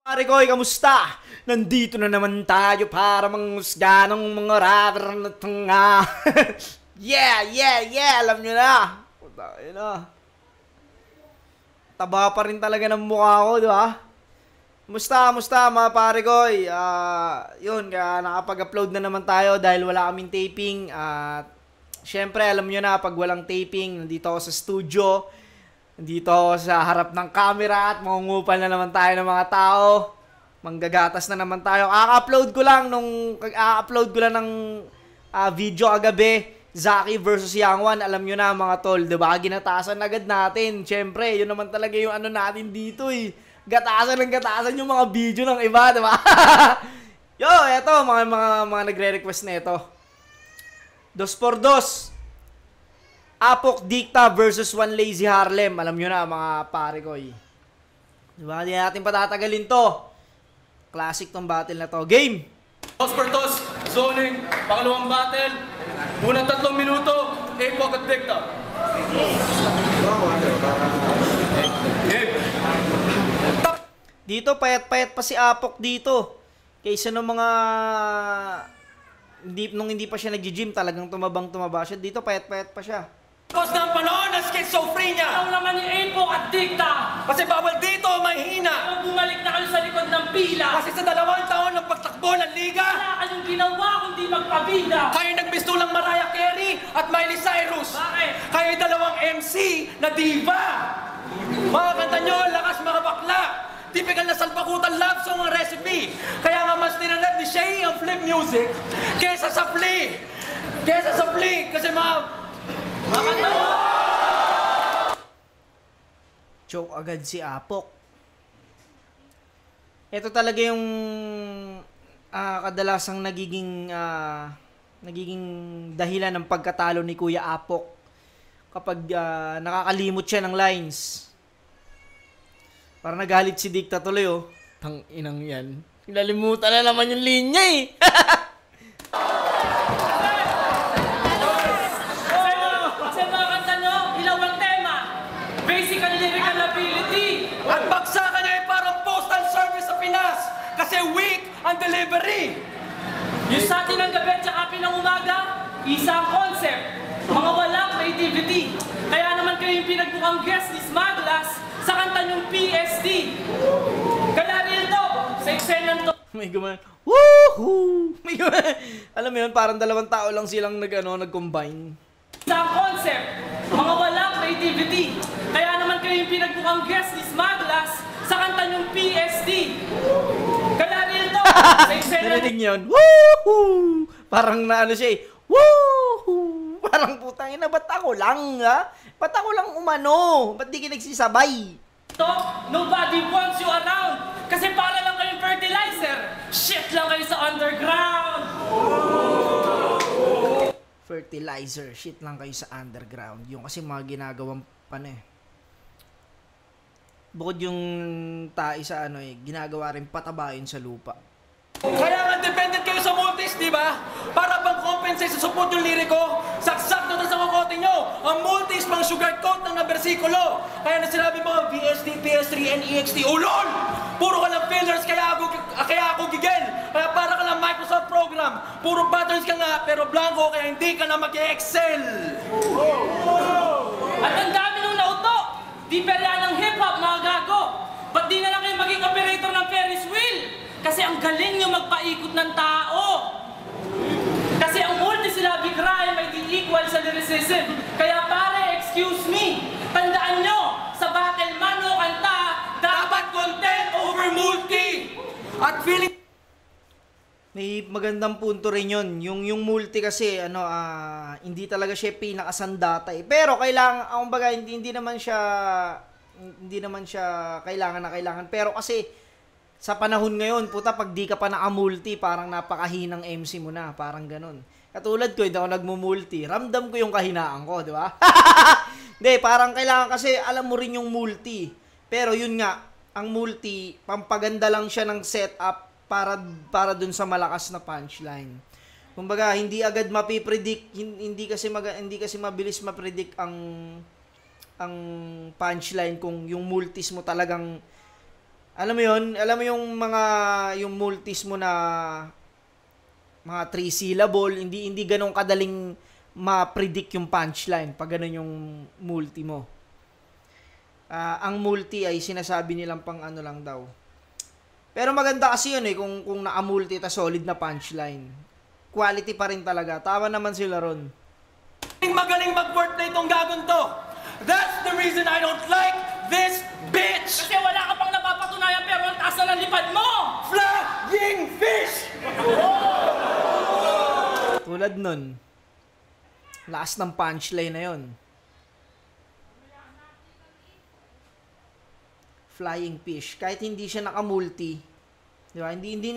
Pare ko, kamusta? Nandito na naman tayo para mangusga ng mga rapper na tanga. Yeah! Alam nyo na. Puta, yun na. Taba pa rin talaga ng mukha ko, di ba? Musta mga pare ko? Yun, kaya nakapag-upload na naman tayo dahil wala kaming taping. At syempre, alam nyo na, pag walang taping, nandito ako sa studio. Nandito ako sa harap ng camera at mangungupal na naman tayo ng mga tao. Manggagatas na naman tayo. Upload ko lang ng video kagabi. Zaki versus Yang 1. Alam nyo na mga tol, diba? Ginatasan agad natin. Siyempre, yun naman talaga yung ano natin dito eh. Gatasan yung mga video ng iba, diba? Yo, eto, mga nagre-request na ito. 2x2. Apok Dicta versus One Lazy Harlem. Alam nyo na mga pare ko eh. Diba? Hindi natin patatagalin to. Classic tong battle na to. Game! 2x2, zoning, pangalawang battle. Unang 3 minuto, Apok at Dicta. Game! Dito, payat-payat pa si Apok dito. Kaysa nung mga... Nung hindi pa siya nag-gym, talagang tumaba siya. Dito, payat-payat pa siya. Tapos na ang panahon ng schizophrenia! Ikaw naman ni Apok at Dicta! Kasi bawal dito, mahina! Kung bumalik na kayo sa likod ng pila! Kasi sa 2 taon ng pagtakbo ng liga, Wala kayong ginawa kundi magpabida! kayo nagbistulang Mariah Carey at Miley Cyrus! Bakit? Kayo 2 MC na diva! Mga kanta nyo, lakas mga bakla! Typical na salpakutan love song ang recipe! Kaya nga mas tinalat ni Shay ang flip music kesa sa flea! Kasi mga kanta mo! Choke agad si Apok. Ito talaga yung kadalasang nagiging dahilan ng pagkatalo ni Kuya Apok kapag nakakalimot siya ng lines. Parang nagalit si Dicta tuloy oh. Tang inang yan. Nalimutan na naman yung linya eh. Kasi mga kanta nyo, ilaw ang tema! Basic and lyrical ability! At bagsakan niya ay parang postal service sa Pinas kasi weak ang delivery! Yung sa atin ng gabi at saka pinangumaga, isang concept, mga walang creativity. Kaya naman kayo yung pinagbukang guest ni Smaglas sa kanta nyong PSD. Kaya rin to, sa eksenan to. May gumawa. Woohoo! May gumawa. Alam mo yun, parang 2 tao lang silang nag-combine. Isang concept, mga walang creativity. Kaya naman kayo yung pinagbukang guest ni Smaglas sa kanta nyong PSD. Kaya rin to, sa eksenan Narinig yun. Woohoo! Parang na ano siya eh. Woohoo! Parang putang ina, ba't ako lang ha? Ba't ako lang umano? Ba't di ka nagsisabay? to, nobody wants you around. Kasi para lang kayong fertilizer. Shit lang kayo sa underground. Fertilizer, shit lang kayo sa underground. Yung kasi mga ginagawang bukod yung tae sa ginagawa rin pataba yun sa lupa. Kaya nga dependent kayo sa multis, di ba? Para bang compensate sa support yung liriko, saksak na sa kukote nyo. Ang multis pang sugarcoat ng bersikulo. Kaya na sinabi mo, VST, PS3, NEXT, ulol! Puro ka lang fillers, kaya ako gigil. Kaya para ka lang Microsoft program. Puro patterns ka nga, pero blanco, kaya hindi ka na mag-excel. At ang dami nung nauto. Di perya ng hip-hop, mga gago. Ba't di na lang kayo maging operator ng Ferris wheel? Kasi ang galing nyo magpaikot ng tao. Kasi ang multisyllabic rhyme ay di equal sa lyricism. Kaya pare, excuse me, tandaan nyo, sa battle man o kanta, dapat content over multi. At feeling... May magandang punto rin yun. Yung multi kasi, hindi talaga siya pinakasandata eh. Pero kailangan, kumbaga, hindi naman siya kailangan. Pero kasi, sa panahon ngayon, puta, pag di ka pa naka-multi, parang napakahinang MC mo na. Parang ganun. Katulad ko, hindi ako nagmumulti. Ramdam ko yung kahinaan ko, di ba? Hindi, parang kailangan kasi alam mo rin yung multi. Pero yun nga, ang multi, pampaganda lang siya ng setup para dun sa malakas na punchline. Kumbaga, hindi agad mapipredict, hindi kasi mabilis mapredict ang punchline kung yung multis mo talagang Alam mo yun? Alam mo yung mga, yung multis mo na mga 3 syllable, hindi ganun kadaling ma-predict yung punchline pag ganun yung multi mo. Ang multi ay sinasabi nilang pang ano lang daw. Pero maganda kasi yun eh, kung naka-multi ta solid na punchline. Quality pa rin talaga. Tama naman sila ron. Magaling mag-work na itong gagon to. That's the reason I don't like this bitch! Kasi wala ka pang napapatunayan pero ang taas na ng lipad mo! Flying fish! Tulad nun. Lakas ng punchline na yon. Flying fish. Kahit hindi siya naka-multi. Di ba? Hindi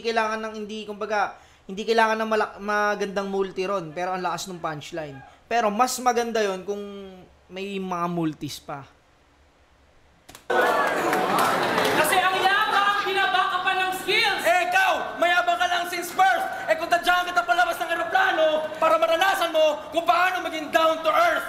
kailangan ng, hindi kailangan ng magandang multi ron. Pero ang lakas ng punchline. Pero mas maganda yon kung may mga multis pa. Kasi ang yabang, binaba ka pa ng skills! Eh ikaw, mayabang ka lang since birth. Eh kung tadyahan kita palabas ng aeroplano para maranasan mo kung paano maging down to earth.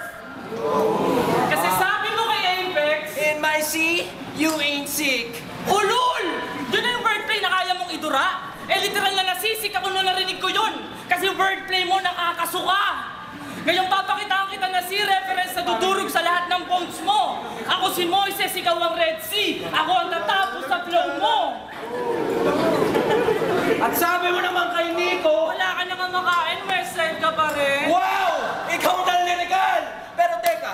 Kasi sabi mo kay Apex, In my sea, you ain't sick. ulul! Yun na yung wordplay na kaya mong idura. Eh literal na nasisik ako nung narinig ko yun. Kasi wordplay mo nakakasuka. Ngayong papakitaan kita na si reference na dudurog sa lahat ng phones mo. Ako si Moises, ikaw ang Red Sea. Ako ang tatapos sa flow mo. At sabi mo naman kay Nico, Wala ka naman makain, Westside ka pa rin. wow! Ikaw ang lyrical! Pero teka,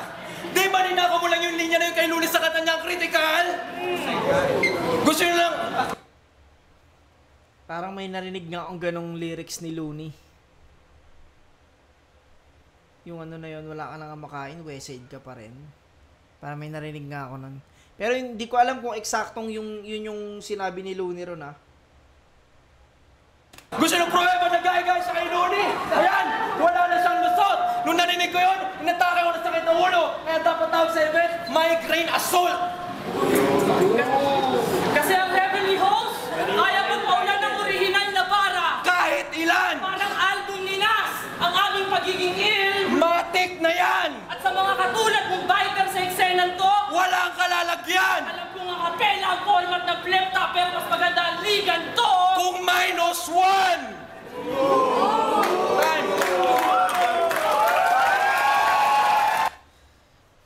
di ba ninako mo lang yung linya na yung kay Lulis sa kanta niyang critical? Gusto nyo lang... Parang may narinig nga akong ganong lyrics ni Looney. Yung ano na yun, wala ka na nga makain, Westside ka pa rin. Parang may narinig nga ako nun. Pero hindi ko alam kung eksaktong yun yung sinabi ni Looney ron ah. Gusto nyo prueba na gaya-gaya sa kay Looney? Ayan! Wala na siyang lusot! Nung narinig ko yun, inatake ko na sakit ng ulo. Kaya dapat tawag sa event, migraine assault! Kasi ang Heavenly Host, kaya magpaulan ng original na bara. Kahit ilan! Parang album ni Nas, ang aming pagiging ill. Matik na yan! At sa mga katulad mong biker sa eksenang to, Walang kalalagyan! alam ko nga kapela ang format ng flip-top pero mas maganda ang ligan to. Kung -1!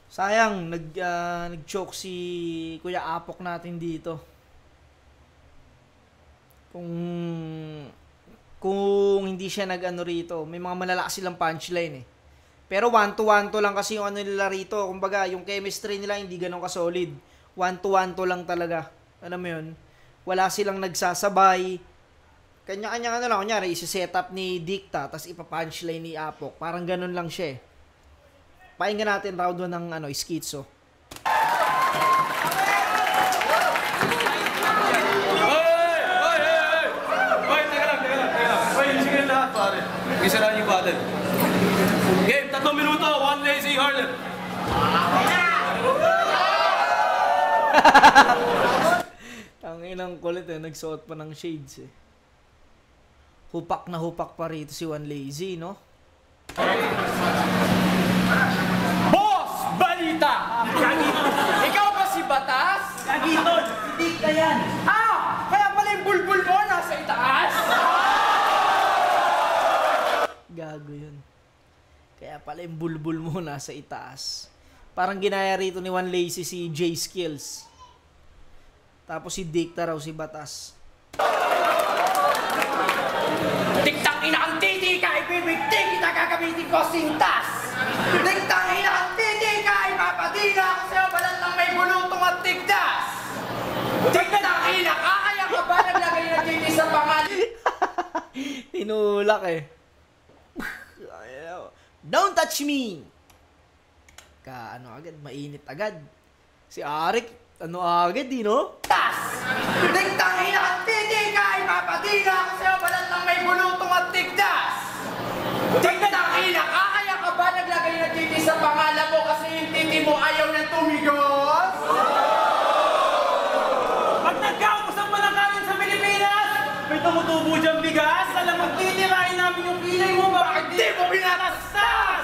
Sayang, nag-choke si Kuya Apok natin dito. Kung hindi siya nag-ano rito, may mga malalakas silang punchline eh. Pero 1-to-1 lang kasi yung ano nila rito. Kumbaga, yung chemistry nila hindi ganun ka-solid. 1-to-1 lang talaga. Alam mo yun? Wala silang nagsasabay. Kanya-kanya ano lang. Kunyari, isi-set up ni Dicta, tapos ipa-punchline ni Apok. Parang ganun lang siya eh. Pakinggan natin round 1 ng Schizo. Isa lang yung battle. Game, 3 minuto, 1 lazy Harlem. Ang inang kulit eh, nagsuot pa ng shades eh. Hupak na hupak pa rito si One Lazy, no? Boss! Balita! Ikaw ba si Batas? Kagiton, hindi ka yan. Kaya pala yung bulbul mo nasa itaas? Gago yun. Kaya pala yung bulbul mo nasa itaas. Parang ginaya rito ni One Lazy si J Skills. Tapos si Dicta raw si Batas. Tiktang ina ang titi ka, ibibigting kita gagamitin ko sintas! Tiktang ina ang titi ka, ipapadina ako sa'yo, balat lang may bulutong at tigdas! Tiktang ina, kakaya ka ba naglagay na titi sa pangalan? Tinulak eh. Don't touch me! Agad, mainit agad. Si Arik, agad no? Tiktang ina ang titi ka, ipapadina ako sa'yo, balat lang may bulutong at tigdas! Tiktang ina, kakaya ka ba naglagay na titi sa pangalan mo kasi yung titi mo ayaw na tumigos? Pag nagkaupos ang malakarin sa Pilipinas, may tumutubo diyang bigas, alam mo, titirahin namin yung kilay mo, bakit Di mo binatastas!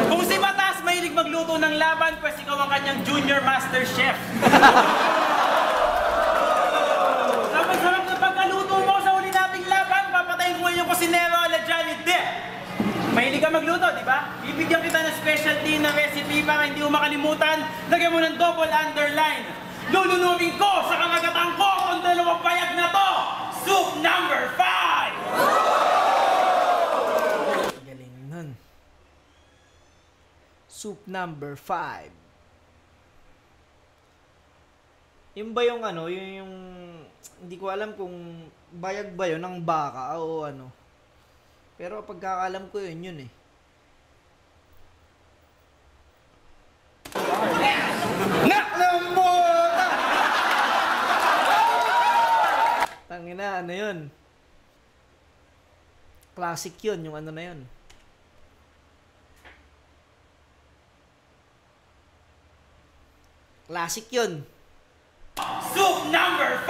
Kung si Batas mahilig magluto ng laban, pues ikaw ang kanyang junior master chef. para hindi mo makalimutan, lagyan mo ng double underline. Lulunugin ko sa kamagatan ko ang dalawang payag na to! Soup number 5! Galing nun. Soup number 5. Yung ba yung ano, yung hindi ko alam kung bayag ba yun ng baka o ano. Pero pagkakalam ko yun eh. Naklambuta! Tangina, ano yun? Classic yun, yung ano na yun. Classic yun. Soup number 5!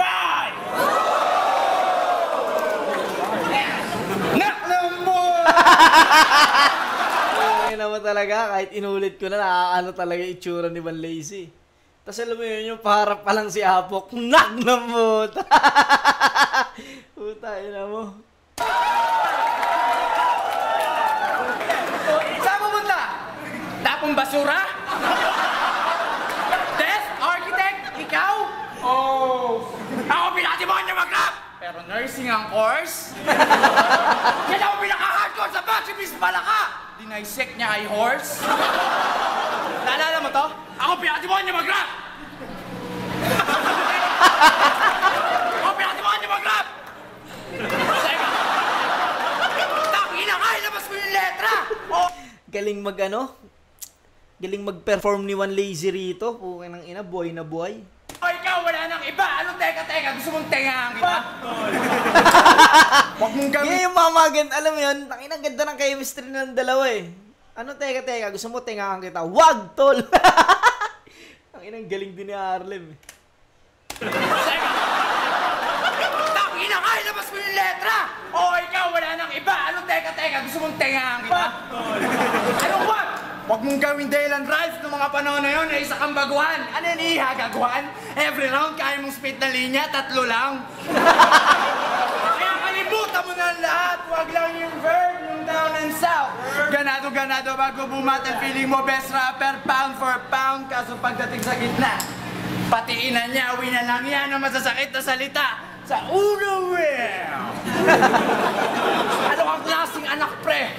Naklambuta! Ay naman talaga, kahit inulit ko na, naaano talaga yung itsura ni Van Lazy. Tapos alam mo yun, yung paharap pa lang si Apok, nak na puta. Puta, ina mo. Saan pumunta? Tapong basura? Desk? Architect? Ikaw? Oh! Ako pinatimuhan niya mag-rap! Pero nursing ang course? Yan ako pinaka-hardcore sa batch, si Miss Malaka! Dinaisect niya ay horse? Naalala mo to? Ako pinatimuhan niya mag-rap! Ako pinatimuhan niya mag-rap! Teka! Takina ka! Ilabas mo yung letra! Oh! Galing mag ano? Galing mag-perform ni Van Lazy rito. Pukay ng ina, buhay na buhay. O ikaw, wala nang iba! Ano teka? Gusto mong tengahan kita? Huwag mong gawin! Yung mamagan, alam mo yun, tangina, ganda ng chemistry ng dalawa eh. Ano teka, gusto mo tengahan kita? Wag, tol! Ang inang galing din ni Harlem eh. Teka! Takina ka! Ilabas mo yung letra! O ikaw, wala nang iba! Ano teka? Gusto mong tengahan kita? Anong wag? Huwag mong gawin Dylan Ralph noong mga panahon na yun na isa kang baguhan. Ano yun, ihagaguhan? Every round, kaya mong split na linya, 3 lang. Kaya kalimutan mo na lahat. Huwag lang yung verb, yung down and south. Ganado bago bumatal, feeling mo best rapper, pound for pound. Kaso pagdating sa gitna, pati ina niya, uwi na lang yan ang masasakit na salita sa ulo, Ano kang klaseng anak, pre?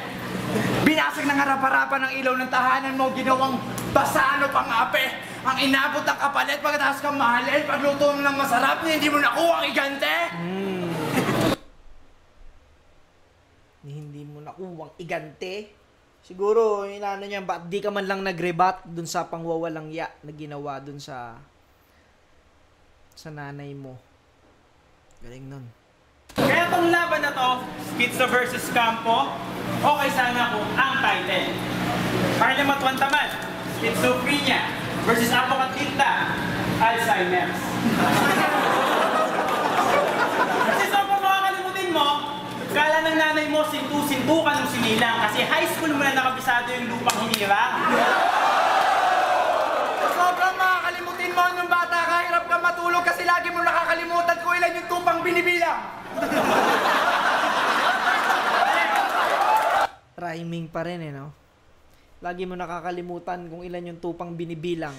Binasag ng harap-harapan ng ilaw ng tahanan mo, ginawang basano pang ape. Ang inabot ng kapalit pagkatapos kang mahalin, pagluto mo ng masarap, hindi mo nakuha ang igante. Hindi mo nakuwang igante. Siguro, yung ano niya, ba't di ka man lang nag-rebat dun sa pangwawalang ya na ginawa dun sa nanay mo. Galing nun. Kaya itong laban na to, Schizo versus Campo, okay sana kung ang title. Para naman tuwan-taman, Schizophrenia versus Apocalypta, Alzheimer's. Kasi sobrang makakalimutin mo, kala ng nanay mo, sintu-sintu ka nung sinilang kasi high school mo na nakabisado yung lupang hinira. Sobrang makakalimutin mo nung bata ka, hirap ka matulog kasi lagi mo nakakalimutan kung ilan yung tupang binibilang. Rhyming pa rin eh, no? Lagi mo nakakalimutan kung ilan yung tupang binibilang.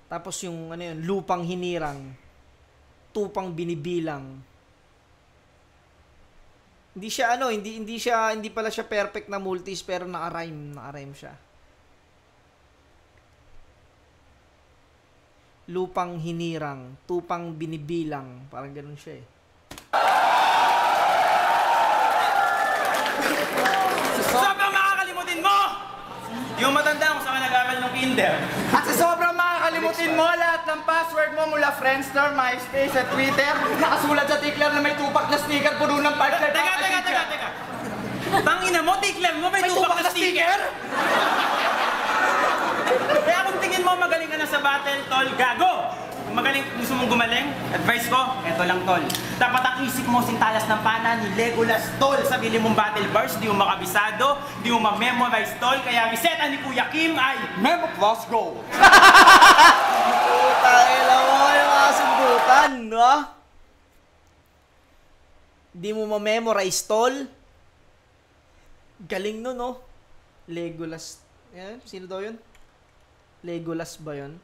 Tapos yung, ano yun, lupang hinirang. Tupang binibilang. Hindi siya, ano, hindi pala siya perfect na multis, pero naka-rhyme siya. Lupang hinirang, tupang binibilang. Parang ganun siya eh. Sobrang makakalimutin mo! Yung matanda kung saan ka nag-aral ng kinder. At sa sobrang makakalimutin mo, lahat ng password mo mula Friendster, MySpace at Twitter, nakasulat sa tikler na may tupak na sticker, puno ng partner. Teka. Tangina mo, tikler mo, may tupak na sticker? Kaya kung tingin mo magaling ka na sa battle, tol, gago! Kung magaling, gusto mong gumaling, advice ko, eto lang, tol. Dapat ang isip mo sintalas ng pana ni Legolas, tol. Sabili mong battle bars, di mo makabisado, di mo ma-memorize, tol. Kaya reseta ni Kuya Kim ay Memo Plus Go! Puta, ilan mo yung mga sundutan, no? Di mo ma-memorize, tol. Galing no, no? Legolas. Yan, sino daw yun? Legolas ba yun?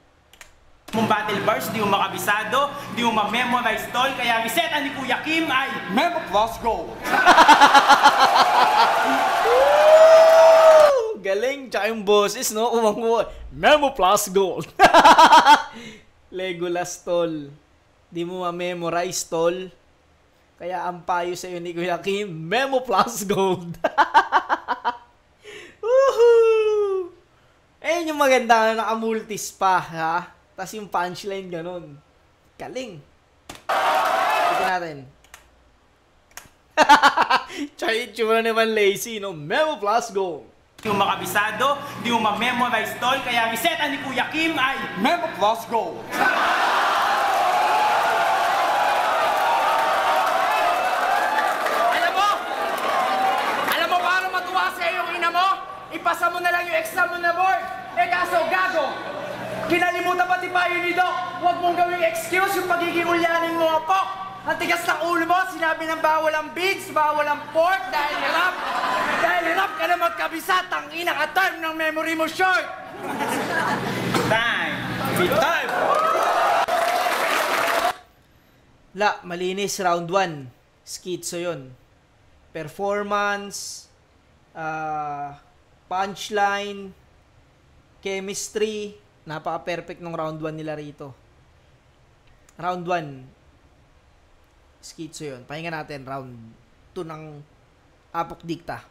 Mong battle bars, di mo makabisado, di mo ma-memorize tol, kaya reseta ni Kuya Kim ay Memo Plus Go! Galing, tsaka yung boses, no? Umanguha. Memo Plus Gold. Legolas, tol. Di mo ma-memorize, tol. Kaya ang payo sa'yo ni Kuya Kim, Memo Plus Gold. Woohoo! Ayun yung maganda na naka-multis pa, ha? Tapos yung punchline ganun. Galing. Ito natin. Tsaka yung tsura naman lazy, no? Memo Plus Gold. Di mo makabisado, di mo ma-memorize tol, kaya reseta ni Kuya Kim ay Memo Plus Go! Alam mo para matuwa sa yung ina mo, ipasa mo na lang yung exam mo na board. Eh kaso gago, kinalimutan pati pa yun ni Doc. Huwag mong gawing excuse yung pagiging ulyanin mo, Apok. Ang tigas ng ulo mo, sinabi ng bawal ang beans, bawal ang pork, dahil hirap. Dahil hirap ka na magkabisa, tangina ka term ng memory mo short. Time! Big time! La, malinis, round 1. Schizo yun. Performance, punchline, chemistry, napaka-perfect ng round 1 nila rito. Round 1, Schizo yun. Pahinga natin, round 2 ng Apok Dikta.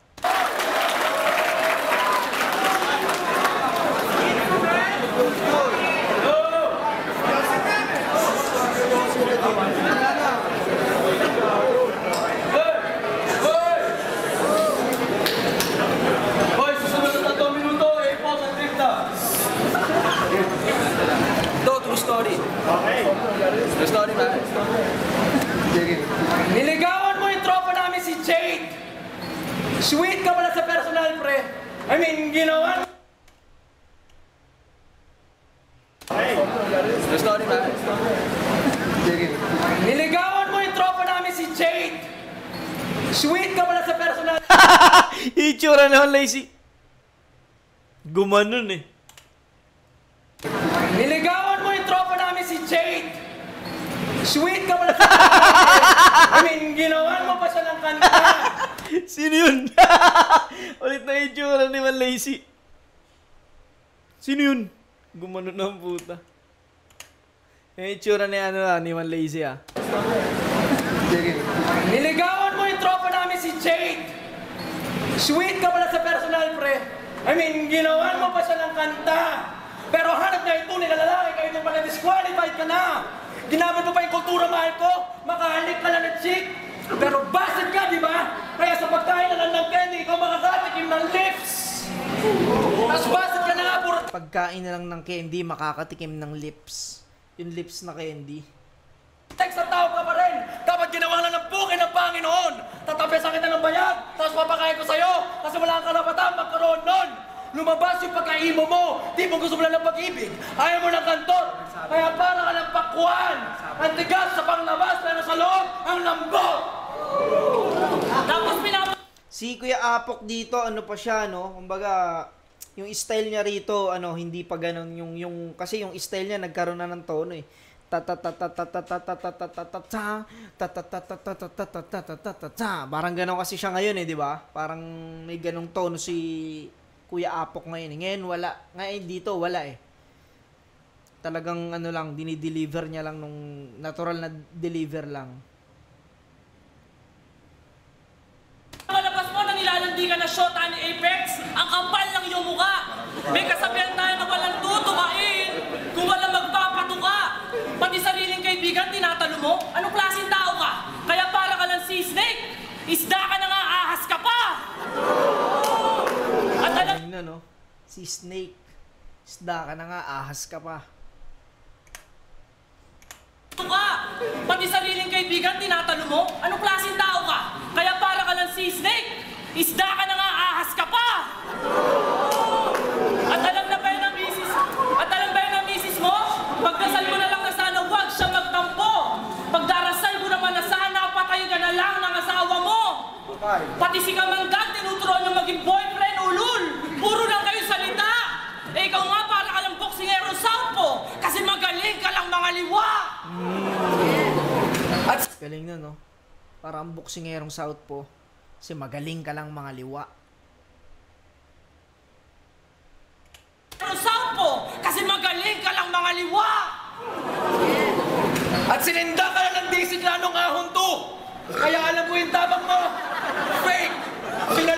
Hoy, susunod na 3 minuto, po sa tripta. True story. Okay. True story ba? Niligawan mo yung tropa namin si Jade. Sweet ka pala sa personal, pre. I mean, ginawa. Okay. True story ba? Niligawan mo yung tropa namin si Jade. Sweet ka pala sa personal. Itsura naman lazy. Gumanon eh. Niligawan mo yung tropa namin si Jade. Sweet ka pala sa I mean, ginawan mo pa siya ng kanta. Sino yun? Ulit na itsura ni Man Lazy. Sino yun? Gumanon ng puta. Yung itsura ni ni Man Lazy ah. Niligawan mo yung tropa namin si Jade. Sweet ka pala sa personal, pre. I mean, ginawan mo pa siya ng kanta. Pero hanap na ito nila lalaki, kayo nung pala disqualified ka na. Ginamit mo pa yung kultura, mahal ko. Makahalik ka lang ng chick. Pero basit ka, di ba? Kaya sa pagkain na lang ng candy, ikaw makakatikim ng lips. Tapos basit ka na nga, puro. Pagkain na lang ng candy, makakatikim ng lips. Yung lips na candy. Text sa tao ka pa rin. Dapat ginawa lang ng bukin ng Panginoon. Tatapesan kita ng bayag, tapos papakain ko sa'yo. Kasi wala kang karapatan magkaroon nun. Lumabas yung pagkaimo mo. Di mo gusto mo lang ng pag-ibig. Ayaw mo ng kantor. Kaya para ka ng pakwan. Ang tigas sa panglabas, pero sa loob, ang lambot. Tapos Si Kuya Apok dito, ano pa siya, no? Kumbaga, yung style niya rito, ano, hindi pa ganun yung kasi yung style niya nagkaroon na ng tono eh. Parang ganun kasi siya ngayon eh, di ba? Parang may ganung tono si Kuya Apok ngayon. Ngayon wala. Ngayon dito wala eh. Talagang ano lang, dinideliver niya lang nung natural na deliver lang. Malabas mo na nilalandi ka na shota ni Apex, ang kapal ng iyong mukha. May kasabihan tayo na walang tutukain kung walang magpapatuka. Pati sariling kaibigan, tinatalo mo? Anong klaseng tao ka? Kaya para ka lang si Snake. Isda ka na nga, ahas ka pa! At alam Ayun na, no? Si Snake. Isda ka na nga, ahas ka pa. ka! Pati sariling kaibigan, tinatalo mo? Anong klaseng tao ka? Kaya para ka lang si Snake. Isda ka na nga, ahas ka pa! At alam na ba yun ang misis? At alam ba yun ang misis mo? Pagdasal mo na lang na sana huwag siya magtampo. Pagdarasal mo naman na sana patay ka na lang ng asawa mo. Pati si Kamanggang tinuturuan yung maging boyfriend, ulul. Puro lang kayo salita. Eh ikaw nga para ka lang boxing Galing na, no? Parang boksingerong southpaw. Kasi magaling ka lang mga liwa. Ang sampo, kasi magaling ka lang mga liwa! At sininda ka na ng disiklanong ahon to! Kaya alam ko yung tabang mo! Fake!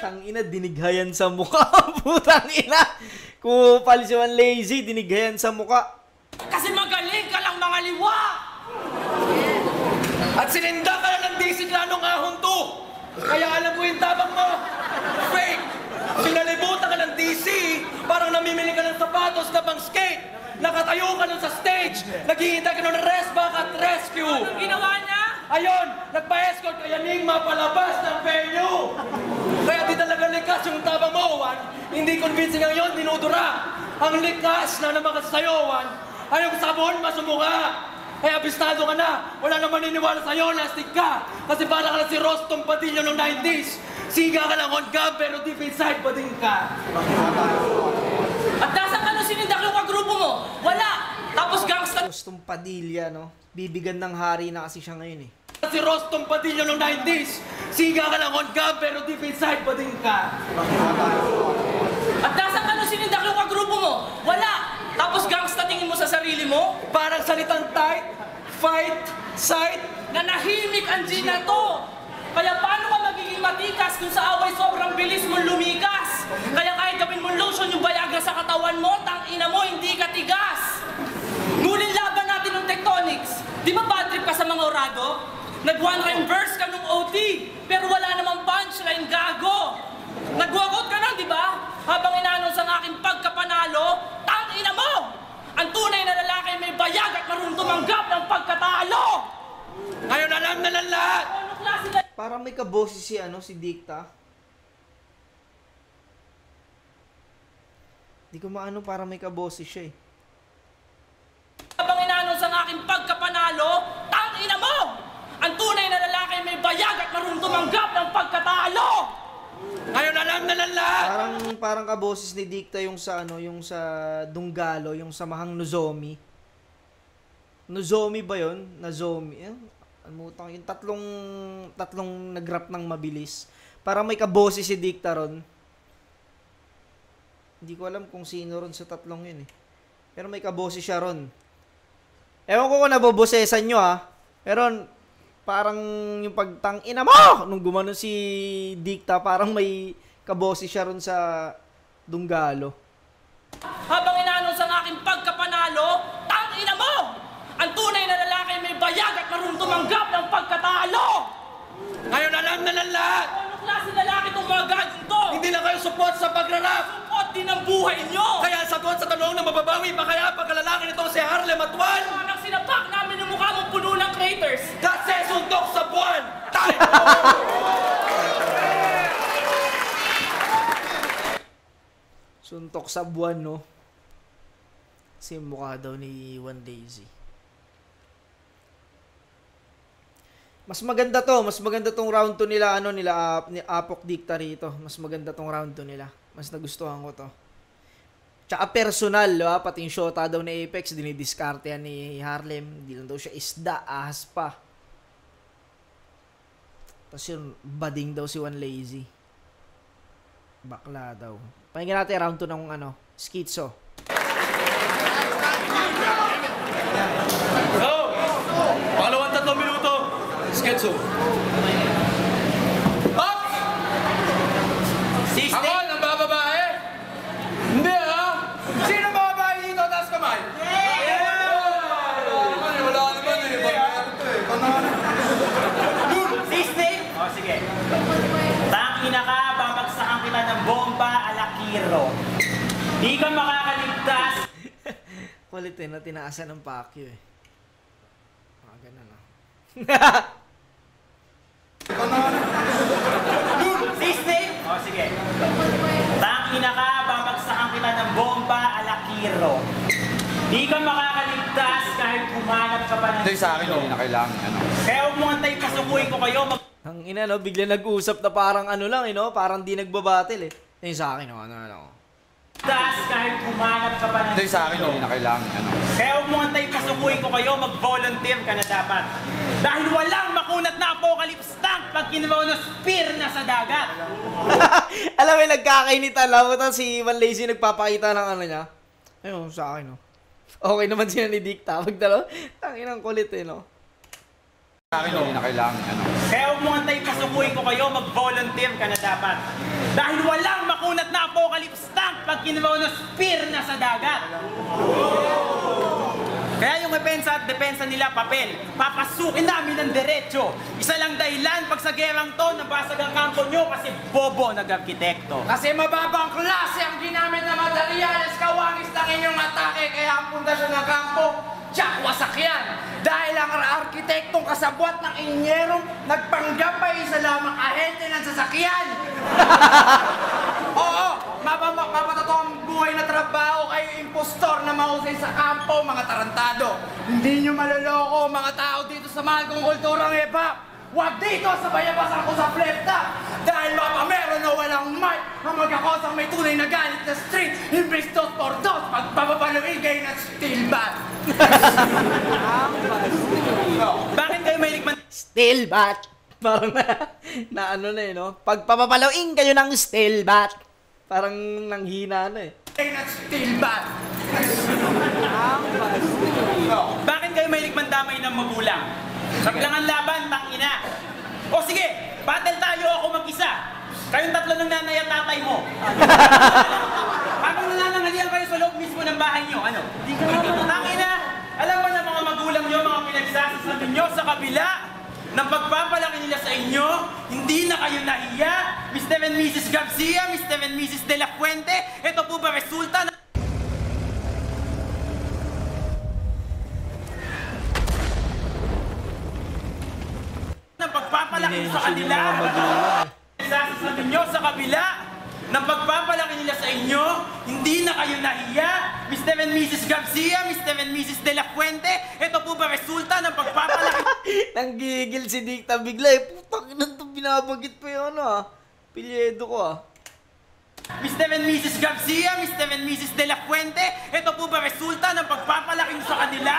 Tangina, dinighayan sa mukha. Putang ina. Kupal si One Lazy, dinighayan sa mukha. Kasi magaling ka lang mga liwa! At sininda ka na ng disiklanong ahon to! Kaya alam ko yung tabang mo! Fake! Pinalibutan ka ng DC, parang namimili ka ng sapatos na pang skate! Nakatayo ka nun sa stage! Naghihintay ka nun ng rest back at rescue! Anong ginawa niya? Ayun! Nagpa-escort kay Enigma palabas ng venue! Kaya di talaga likas yung tabang mo, Juan. Hindi convincing ang yun, dinudura. Ang likas na naman kasayawan ay yung sabon masumuka. Kaya abistado ka na. Wala naman niniwala sa'yo, lastig ka. Kasi para ka na si Rostom Padilla noong 90s. Siga ka lang on cam, pero deep inside pa din ka. At nasaan ka nung sinindak yung kagrupo mo? Wala! Tapos gangsta... Gustong Padilla, no? Bibigan ng hari na kasi siya ngayon, eh. Si Rostom Padilla noong 90s. Siga ka lang on cam, pero deep inside pa din ka. At nasaan ka nung sinindak yung kagrupo mo? Wala! Tapos gangsta tingin mo sa sarili mo? Parang salitang tight, fight, sight. Nanahimik ang G na to! Kaya paano ka magiging matikas kung sa away sobrang bilis mong lumikas? Kaya kahit gawin mong lotion yung bayaga sa katawan mo, tangina mo, hindi ka tigas! Ngunit laban natin ng tectonics. Di ba bad trip ka sa mga orado? Nag-one rhyme verse ka nung OT, pero wala namang punchline, gago! Nag-walkout ka na, di ba? Habang in-announce ang aking pagkapanalo, tangina mo! Ang tunay na lalaki may bayag at marunong tumanggap ng pagkatalo! Ngayon alam na lang lahat. Ano klase na... Parang may kaboses si, ano, si Dicta. Di ko maano, parang may kaboses siya, eh. Habang in-announce ang aking pagkapanalo, tangina mo! Ang tunay na lalaki may bayag at marunong tumanggap ng pagkatalo! Ngayon alam na lang lahat. Parang kaboses ni Dicta yung sa, ano, yung sa Dunggalo, yung sa Mahang Nozomi. Nozomi ba yun? Nozomi. Ano yung tatlong nag-rap ng mabilis. Parang may kaboses si Dicta ron. Hindi ko alam kung sino ron sa tatlong yun, eh. Pero may kaboses siya ron. Ewan ko kung nabobosesan nyo, ha. Pero parang yung pagtangina mo! Nung gumano si Dicta, parang may kaboses siya ron sa Dunggalo. Habang in-announce ang aking pagkapanalo, tangina mo! Ang tunay na lalaki may bayag at marunong tumanggap ng pagkatalo! Ngayon alam na lang lahat. Ano klase lalaki itong mga gagong to? Hindi lang kayo support sa pagrarap. Support din ang buhay nyo! Kaya sagot sa tanong na mababawi pa kaya pagkalalaki nito si Harlem at Juan. Parang sinapak namin yung mukha mong puno ng craters! Kasi suntok sa buwan. Time! Suntok sa buwan, no? Kasi mukha daw ni One Lazy. Mas maganda tong round 2 nila, ano, nila, ni Apok Dicta rito. Mas maganda tong round 2 nila. Mas nagustuhan ko to. Tsaka personal, diba? Pati yung shota daw ni Apex, dinidiskarte yan ni Harlem. Hindi lang daw siya isda, ahas pa. Tapos yun, bading daw si One Lazy. Bakla daw. Pakinggan natin round 2 ng, ano, Schizo. Go! Pangalawang 3 minuto. Sketso. Up! Ako, ang bababae? Hindi, ha? Sino bababae dito? Taas kamay. Wala naman, Sisney? O, sige. Tangina ka, babagsakan kita ng bomba alakiro. Di ka makakaligtas. Kulit, eh, na tinaasan ng Pacquiao, eh. Ganun, ah. Sisney? O, sige. Tangina ka, babagsakan kita ng bomba alakiro. Di ka makakaligtas kahit humanap ka pa ng... Ito yung sa akin, hindi na kailangan, ano. Kaya huwag mo antay pasukuin ko kayo. Ang ina, no, bigla nag-usap na parang ano lang, eh, no? Parang di nagbabattle, eh. Yung sa akin, no, ano. kahit humanap ka pa ng Hindi sa akin, hindi na kailangan. Ano. Kaya huwag mo antayin pasukuin ko kayo, mag-volunteer ka na dapat. Dahil walang makunat na apocalypse tank pag kinuha ng spear na sa dagat. Alam mo, nagkakainitan lang. Buta si Ivan Lazy nagpapakita ng ano niya. Ayun, sa akin, no. Okay naman sila ni Dicta. Pagdalo, tanginang kulit eh, no. Sa akin, hindi na kailangan. Ano. Kaya huwag mo antayin pasukuin ko kayo, mag-volunteer ka na dapat. Dahil walang makunat na apocalypse tank pag kinuha ng spear na sa dagat. Kaya yung depensa nila, papel. Papasukin namin ng diretso. Isa lang dahilan, pag sa gerang to, nabasag ang kampo nyo kasi bobo nag-arkitekto. Kasi mababang klase ang ginamit na materyales, kawangis ng inyong atake, kaya ang pundasyon ng kampo, tsak wasakyan. Dahil ang arkitektong kasabwat ng inyerong nagpanggap pa isa lamang ahente ng sasakyan. Oo, mapapatotoo ang buhay na trabaho kayo impostor na mahusay sa kampo, mga tarantado. Hindi nyo maloloko mga tao dito sa mahal kong kulturang hip-hop. Huwag dito sa bayabasan ko sa flipta. Dahil mapamero na walang mic ang magkakosang may tunay na galit na street. Imbis dos por dos, pagpapapaluin kayo ng steel bat. Bakit kayo may likman? Steel bat. Parang na ano na eh, no? Pagpapapaloing kayo ng steel bat. Parang nanghina na eh. Kayo ng steel bat. Bakit kayo may likman damay ng magulang? Sabilangan laban, tangina. O sige, battle tayo, ako mag-isa. Kayong tatlo ng nanay at tatay mo. Habang nananangalian kayo sa loob mismo ng bahay nyo, ano? Tangina, alam mo na mga magulang nyo, mga pinagsasasabi nyo sa kabila ng pagpapalaki nila sa inyo, hindi na kayo nahiya. Mr. and Mrs. Garcia, Mr. and Mrs. De La Fuente, ito po ba resulta na... ng pagpapalaki sa kanila. Sasasabi nyo sa kabila ng pagpapalaki nila sa inyo, hindi na kayo nahiya. Mr. and Mrs. Garcia, Mr. and Mrs. De La Fuente, ito po ba resulta ng pagpapalaki? Nanggigil si Dicta bigla eh. Putang ina to, binabagit pa yun ah. Pilyedo ko ah. Mr. and Mrs. Garcia, Mr. and Mrs. De La Fuente, ito po ba resulta ng pagpapalaki sa kanila?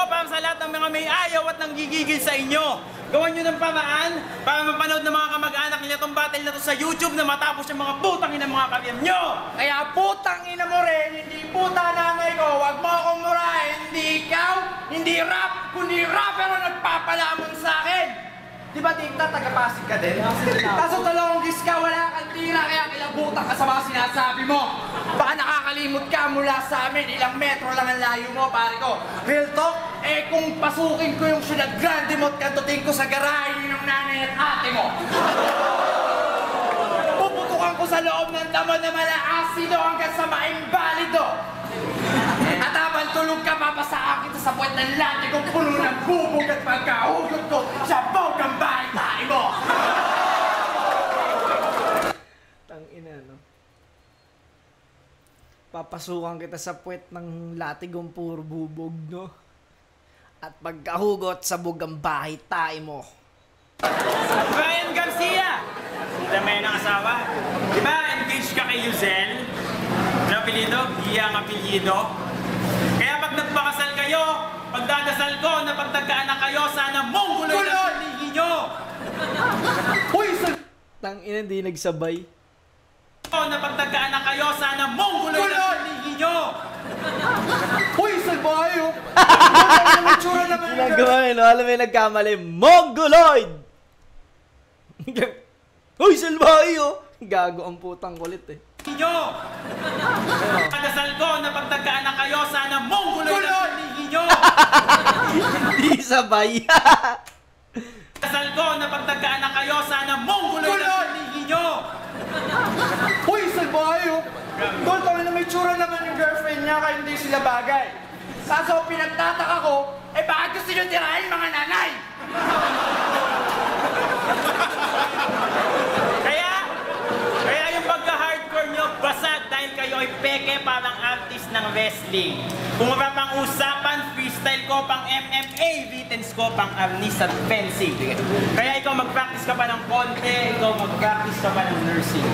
Para sa lahat ng mga may ayaw at nanggigigil sa inyo. Gawan nyo ng paraan para mapanood ng mga kamag-anak nila itong battle na to sa YouTube na matapos yung mga putang ina mga karyam nyo. Kaya putang ina mo rin, hindi puta nanay ko, wag mo akong murahin, hindi ikaw, hindi rap, kundi rapper ang nagpapalamon sa akin. Di ba, Dicta, taga-Pasig ka din? Kaso dalawang gis ka, wala kang tira, kaya kilabutan ka sa mga sinasabi mo. Baka nakakalimot ka mula sa amin, ilang metro lang ang layo mo, pare ko. Real talk, eh kung pasukin ko yung Ciudad Grande mo at kantutin ko sa garahe ng nanay at ate mo. Puputukan ko sa loob ng damo na malaasido hanggang sa maimbalido. At habang tulog ka, papasaan kita sa puwet ng lati kong puno ng bubog at pagkahugot ko sa bogang bahay tayo mo! Tangina, no? Papasukan kita sa puwet ng latigong puro bubog, no? At pagkahugot sa bugang bahay tayo mo. Ryan Garcia! Dami ng asawa. Di ba, engaged ka kay Yuzel? Ano apelido? Iya ang apelido. Kaya pag nagpakasal kayo, pagdadasal ko na pagtagkaanak kayo, sana mongguloy ang pilihin nyo! Uy, Tangina, di nagsabay. Na pagtagkaanak kayo, sana mongguloy ang pilihin nyo! uy, salbayo! Ano may tsura naman yung Ginagawa eh, no? Alam mo yung nagkamali, Mongoloid! Uy, salbayo! Gago ang putang kulit eh. Nyo! Pagdasal ko na pagtagkaanak kayo, sana mongguloy ang pilihin nyo! Hindi sabay. Pagdasal ko na pagtagkaanak kayo, sana mongguloy ang pilihin nyo! uy, salbayo! Tol, tangin na may tsura naman yung girlfriend niya kaya hindi sila bagay. Kaso pinagtataka ko, eh bakit gusto nyo tirahin mga nanay? Kaya yung pagka-hardcore nyo, basag dahil kayo ay peke parang artist na ng wrestling. Kung mapapang-usapan, freestyle ko pang MMA, writtens ko pang arnis at fencing. Kaya ikaw mag-practice ka pa ng konti, ikaw mag-practice ka pa ng nursing.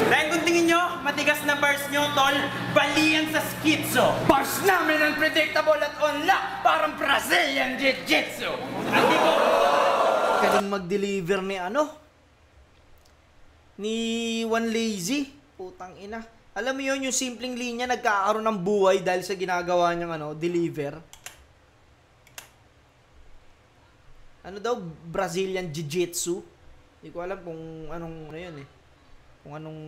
Dahil kung tingin nyo, matigas na bars nyo, tol, balian sa schizo. Bars namin unpredictable at unlock, parang Brazilian Jiu-Jitsu. Hindi ko... Galing mag-deliver ni ni One Lazy. Putang ina. Alam mo yun, yung simpleng linya nagkakaroon ng buhay dahil sa ginagawa niyang deliver. Ano daw? Brazilian Jiu-Jitsu? Hindi ko alam kung anong yun eh. Kung anong...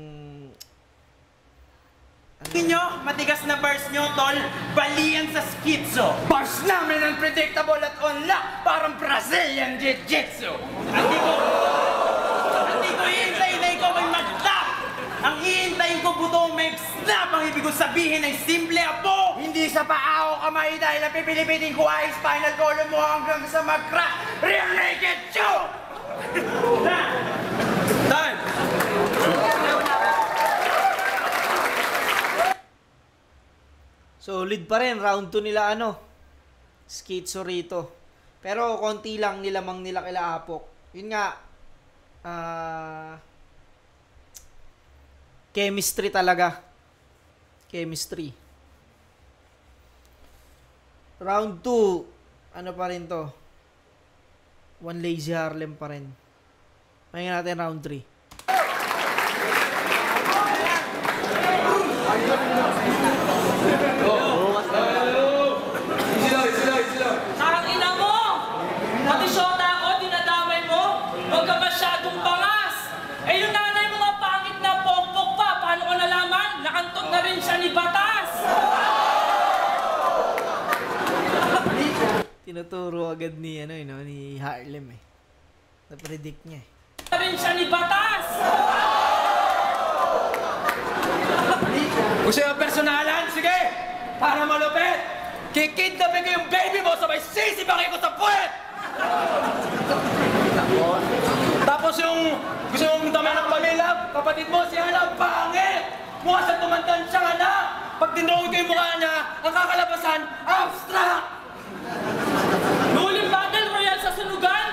Tingin nyo, matigas na bars nyo, tol, balian sa schizo. Bars namin unpredictable at unlock, parang Brazilian Jiu-Jitsu. Hindi ko hihintayin na ikaw ay mag-tap. Ang hihintayin ko buto may snap. Ang ibig ko sabihin ay simple apo. Hindi sa paa o kamay dahil napipilipitin ko ay spinal column mo hanggang sa mag-crack. Real naked show! Time! Solid pa rin. Round 2 nila Schizo rito. Pero konti lang nilamang nila kila Apok. Yun nga. Chemistry talaga. Chemistry. Round 2. Ano pa rin to? One Lazy Harlem pa rin. Pahinga natin round 3. Ang ina mo! Pati syota ako, dinadamay mo? Huwag ka masyadong pangas! Eh yung nanay mo nga pangit na pokpok pa, paano ko nalaman? Nakantot na rin siya ni Batas! Tinuturo agad ni ni Harlem eh. Na-predict niya eh. Na rin siya ni Batas! Gusto yung personalan? Sige! Para malupit! Kikidnapin ko yung baby mo sabay sisibangin ko sa puwet! Tapos yung gusto mong dami ng pamilya, kapatid mo, siya lang pangit! Mukha sa tumandan siya na! Pag tinroon ko yung mukha niya, ang kakalabasan, abstract! Nuling Battle Royale sa sunugan,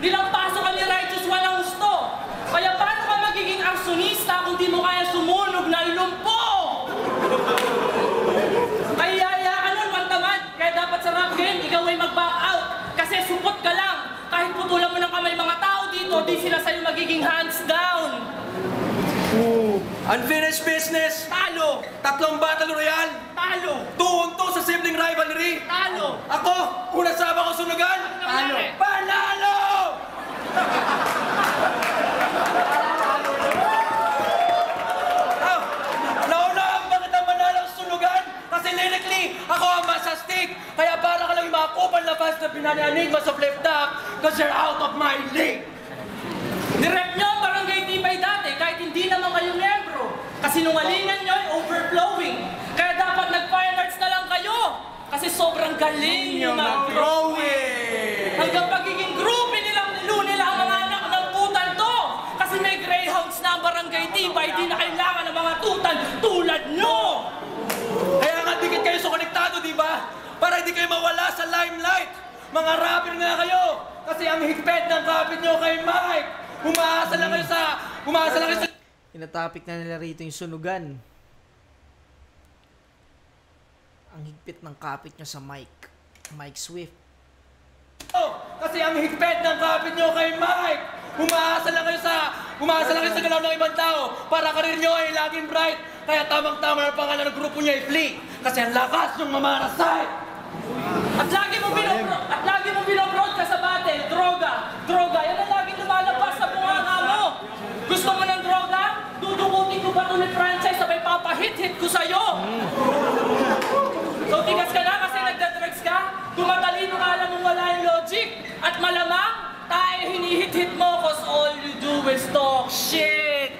nilang pasok ka ni Righteous walang gusto. Kaya paano ka magiging arsonista kung di mo kaya sumunog ng lumpo? Kaya nun, mantamad. Kaya dapat sa rap game, ikaw ay mag-back out. Kasi supot ka lang. Kahit putulan mo ng kamay mga tao dito, di sila sa'yo magiging hands down. Unfinished business! Talo! 3 battle royale! Talo! 2-2 sa sibling rivalry! Talo! Ako, unang sama ko sunugan! Talo! Panalo! Naunaan bakit ang manalang sunugan? Kasi lyrically, ako ang masastig. Kaya para ka lang yung mga kupal na fans na pinanianig mo sa flip top because you're out of my league. Nirep nyo ang barangay Tibay dati kahit hindi naman kayo membro. Kasi nungalingan nyo ay overflowing. Kaya dapat nag-fine arts na lang kayo. Kasi sobrang galing nyo mag-drawing. Hanggang pagiging groupie nilang nila ang mga anak ng tutan to. Kasi may greyhounds na ang barangay Tibay, di na kailangan ng mga tutan tulad nyo. Kaya nga dikit kayo sa konektado, di ba? Para hindi kayo mawala sa limelight. Mga rapper nga kayo. Kasi ang higpit ng kapit nyo kay Mike. Umaasa lang kayo sa... Tinatopic na nila rito yung sunugan. Ang higpit ng kapit niya sa Mike Swift. Kasi ang higpit ng kapit nyo kay Mike. Umaasa lang kayo sa galaw ng ibang tao para karir nyo ay laging bright. Kaya tamang-tama ang pangalan ng grupo niya ay Flee. Kasi ang lakas ng mamarasay. At lagi mo binobrod ka sa battle, droga, yan ang laging lumalabas sa bunganga mo. Gusto mo ng droga? Dudukutin ko ba ito ni franchise sabay papahit-hit ko sa'yo? So tigas ka na kasi nagda-drugs ka? Tumatalino ka alam mong wala yung logic. At malamang, tayo hinihit-hit mo cause all you do is talk shit.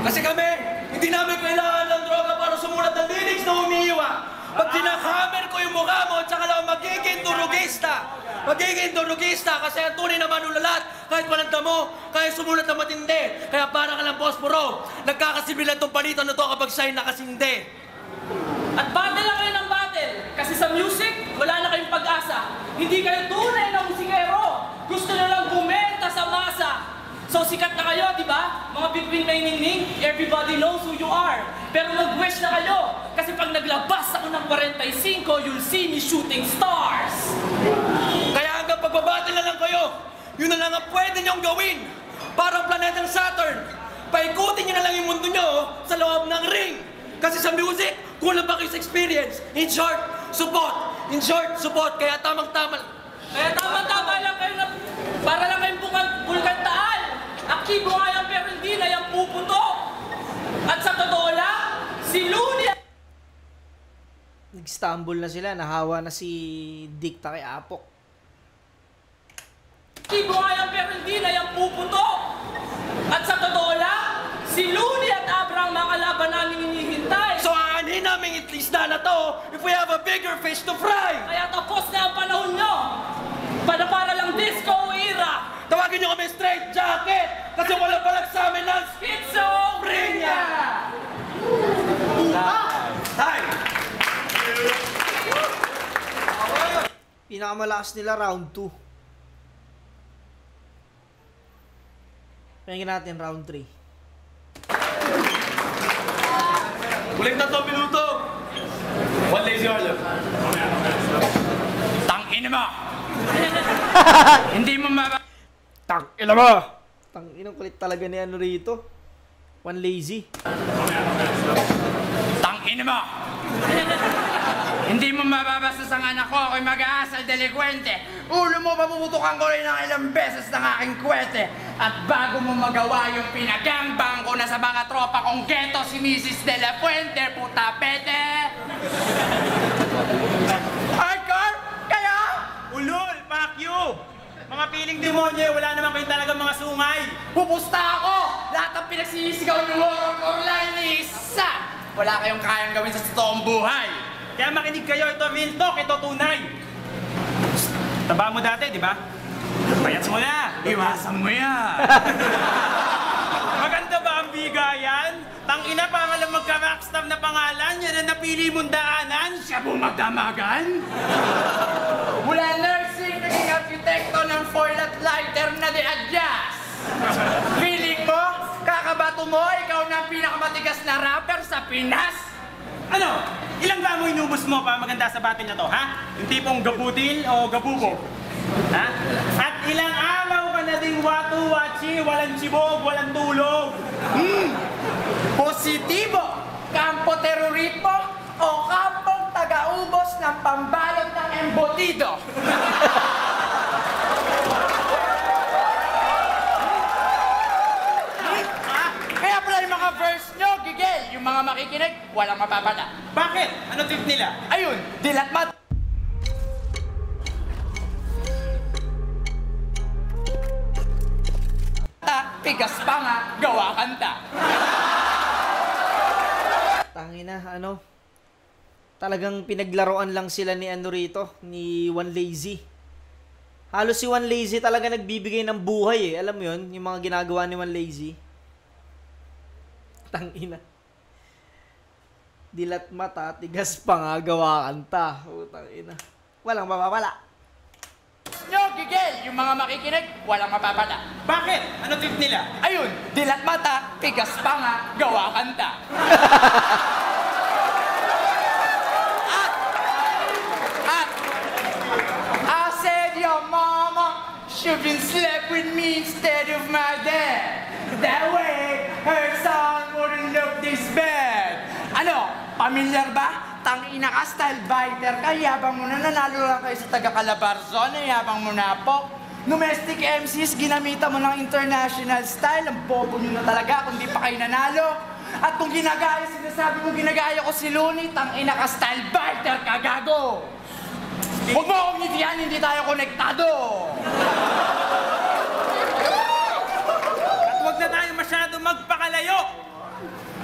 Kasi kami, hindi namin kailangan ng droga para sumulat ng lyrics na umiiwa. Pag dinakamer ko yung mukha mo, tsaka lang magiging durugista. Magiging durugista kasi ang tunay na manulalat, kahit walang damo, kaya sumulat na matindi. Kaya parang ka lang posporo. Nagkakasibilan tong palitan na to kapag siya'y nakasindi. At battle lang kayo ng battle. Kasi sa music, wala na kayong pag-asa. Hindi kayo tunay na musikero. Gusto nyo lang bumenta sa masa. So sikat na kayo, di ba? Mga big na iningning, everybody knows who you are. Pero mag-wish na kayo. Kasi pag naglabas ako ng 45, you'll see me shooting stars. Kaya hanggang pagbabattle na lang kayo, yun na lang ang pwede niyong gawin. Parang planetang Saturn. Paikutin niyo na lang yung mundo niyo sa loob ng ring. Kasi sa music, kulang pa kayo sa experience. In short, support. In short, support. Kaya tamang-tama. Kaya tama-tama lang kayo na para lang kayong bulkantaan. Aktibo nga yan pero hindi na yung puputok. At sa totoo lang, si Looney... Nag-stumble na sila, nahawa na si Dikta kay Apok. Aktibo nga yan pero hindi na yung puputok. At sa totoo lang, si Looney at Abraham mga kalaban namin hinihintay. So aanin namin at least na to if we have a bigger fish to fry. Kaya tapos na ang panahon nyo. Para lang disco era. Tawagin niyo kami straight jacket kasi wala palag sa amin ng Schizophrenia! Hi! Pinakamalakas nila round 2. Pahingin natin round 3. Ulit na 2 minuto. One lazy Arlo. Tangina mo! Hindi mo Tangina mo! Tanginang kulit talaga ni ano rito. One lazy. Tangina mo! Hindi mo mababasa sa anak ko, ako'y mag-aasal delikwente. Ulo mo, mapuputukan ko rin ng ilang beses ng aking kwete. At bago mo magawa yung pinagangbang ko na sa mga tropa kong geto, si Mrs. De La Fuente, puta pete! Hardcore? Kaya? Ulol! Fuck you! Mga piling demonyo, wala naman kayo talagang mga sungay. Pupusta ako! Lahat ng pinagsisigaw ng horror online ni isa! Wala kayong kayang gawin sa totoong buhay! Kaya makinig kayo, ito real talk, ito tunay. Taba mo dati, di ba? Payats mo na! Iwasan mo yan! Maganda ba ang bigayan? Tangina pa nga lang magka-rockstar na pangalan, yan ang napili mong daanan. Siya bumagdamagan? Mula nursing, naging arkitekto ng foil-at lighter na di-adjust. Feeling mo, kakabato mo, ikaw na ang pinakamatigas na rapper sa Pinas? Ano? Ilang gamo inubos mo pa maganda sa battle na to, ha? Yung tipong gabutil o gabubo? Ha? At ilang araw ka na ding watu-wachi, walang chibog, walang tulog. Positibo, kampo terorismo o kampong taga-ubos ng pambalot ng embutido. Kaya pala yung mga verse nyo, gigil. Yung mga makikinig, walang mapapala. Bakit? Ano trip nila? Ayun, dilat mat. Pigas pa nga, gawa kanta. Tangina, ano? Talagang pinaglaruan lang sila ni ano rito, ni One Lazy. Halos si One Lazy talaga nagbibigay ng buhay eh. Alam mo yun, yung mga ginagawa ni One Lazy. Tangina. Dilat mata, tigas pa nga, gawa kanta. Tangina. Walang mapapala. Nyo, gigil. Yung mga makikinig, walang mapapala. Bakit? Ano trip nila? Ayun, dilat mata, pigas pa nga, gawa kanta. I said your mama should have slept with me instead of my dad. That way, her son wouldn't look this bad. Ano, pamilyar ba? Tangina ka, style biter ka, yabang mo na, nanalo lang kayo sa taga-Calabarzon, yabang mo na po. Domestic MCs, ginamita mo ng international style, ang bobo nyo na talaga kung di pa kayo nanalo. At kung ginagaya, sinasabi mo ginagaya ko si Looney, tangina ka, style biter ka, gago. Huwag mo akong ngitian, hindi tayo konektado. At huwag na tayo masyado magpakalayo.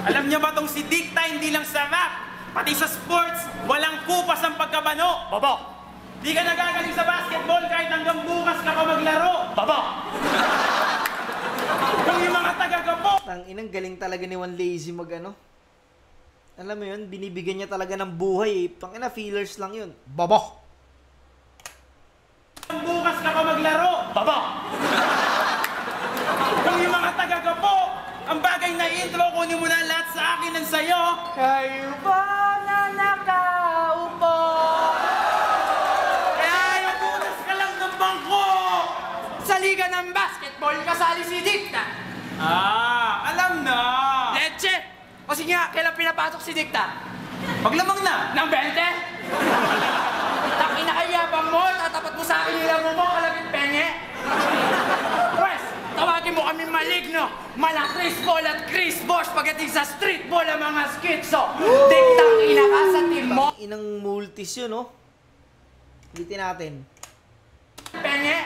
Alam niyo ba tong si Dikta hindi lang sa rap, Pati sa sports, walang kupas ang pagkabano. Baba! Di ka nagagaling sa basketball kahit hanggang bukas ka pa maglaro. Baba! Kung yung mga taga-gapo, Tang inang galing talaga ni One Lazy mag ano. Alam mo yun, binibigyan niya talaga ng buhay eh. Tang ina, feelers lang yun. Baba! bukas ka pa maglaro. Baba! Kung yung mga taga-gapo, ang bagay na intro, kunin mo na lahat sa akin ng sayo. Kayo ba na nakaupo? Kaya yung butas ka lang ng bangko. Sa liga ng basketball, kasali si Dikta. Alam na. Leche! O sige nga, kailan pinapasok si Dikta? Paglamang na. Ng 20? Takin na kayabang mo, tatapat mo sa akin yung mo, kalapit penge. Pwes, tawagin mo kami maligno, mala Chris Paul at Chris Bosh pagdating sa street ball ang mga skitso. Diktang ina ka sa team mo. Inang multis yun, no? Ulitin natin. Penge.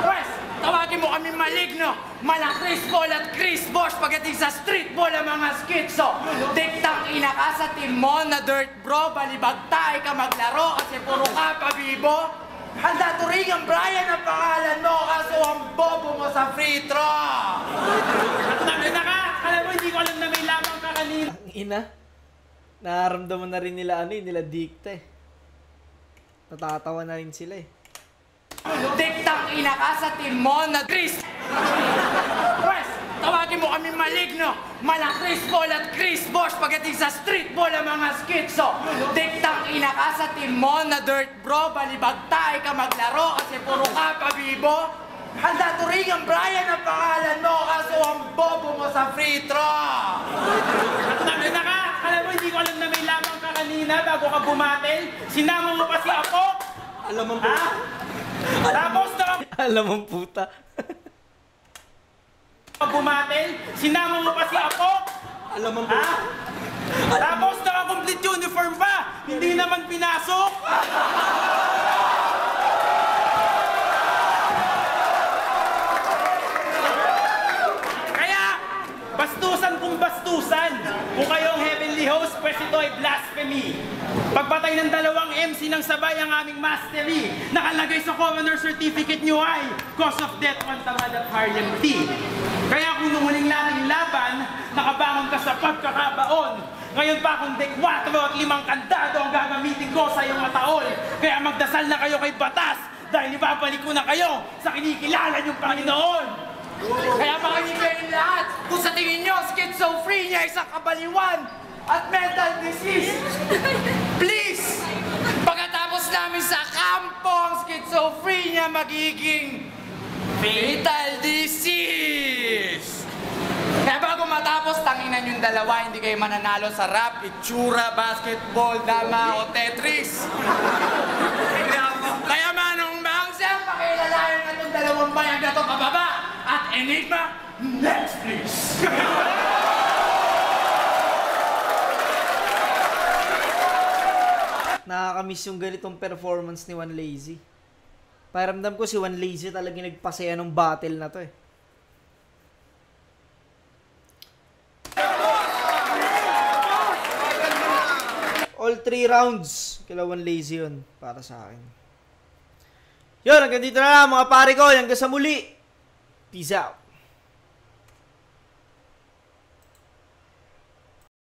Pwes, tawagin mo kami maligno, mala Chris Paul at Chris Bosh pagdating sa street ball ang mga skitso. Diktang ina ka sa team mo na dirt bro, balibag tayo ka maglaro kasi puro ka pabibo. Handa turing ang Brian ang pangalan mo kaso ang bobo mo sa free throw. Tangin na ka. Alam mo, hindi ko alam na may lamang ka kanina. Ang ina. Nararamdaman na rin nila ano eh, nila Dikta eh. Natatawa na rin sila eh. Diktang ina ka sa team mo na Chris. Pwes, tawagin mo kami maligno, mala Chris Paul at Chris Bosh pagdating sa street ball ang mga skitso. Diktang ina ka sa team mo na dirt bro, balibag tayo ka maglaro kasi puro ka pabibo. Handa turing ang Brian ang pangalan mo kaso ang bobo mo sa free throw. Tangin na ka. Alam mo, hindi ko alam na may lamang ka kanina bago ka bumatel. Sinama mo pa si Apo. Alam mo Ha? Tapos na Alam mo puta. ka bumatel. Sinama mo pa si Apo. Alam mo Ha? Tapos naka-complete uniform pa. Hindi naman pinasok. Kaya, bastusan kung bastusan. Kung kayong heavenly host, pwes ito ay blasphemy. Pagpatay ng dalawang MC ng sabay ang aming mastery. Nakalagay sa commoner certificate nyo ay cause of death, Pantamad at Harlem T. Kaya kung nung huling nating laban, nakabangon ka sa pagkakabaon. Ngayon pa akong dekwato at 5 kandado ang gagamitin ko sa iyong mataol. Kaya magdasal na kayo kay Batas dahil ibabalik ko na kayo sa kinikilala niyong Panginoon. Kaya makinig kayong lahat kung sa tingin nyo schizophrenia ay isang kabaliwan at mental disease. Please, pagkatapos namin sa kampo ang schizophrenia magiging fatal disease. Kaya bago matapos, tanginan yung dalawa, hindi kayo mananalo sa rap, itsura, basketball, dama o Tetris. Kaya manong bangsa, pakilalayan na itong dalawang bayag na ito pababa. At Enigma, next please. Nakakamiss yung ganitong performance ni One Lazy. Pakiramdam ko si One Lazy talaga nagpasaya ng battle na to eh. All 3 rounds kila One Lazy yun para sa akin. Yun, hanggang dito na lang mga pare ko. Hanggang sa muli. Peace out.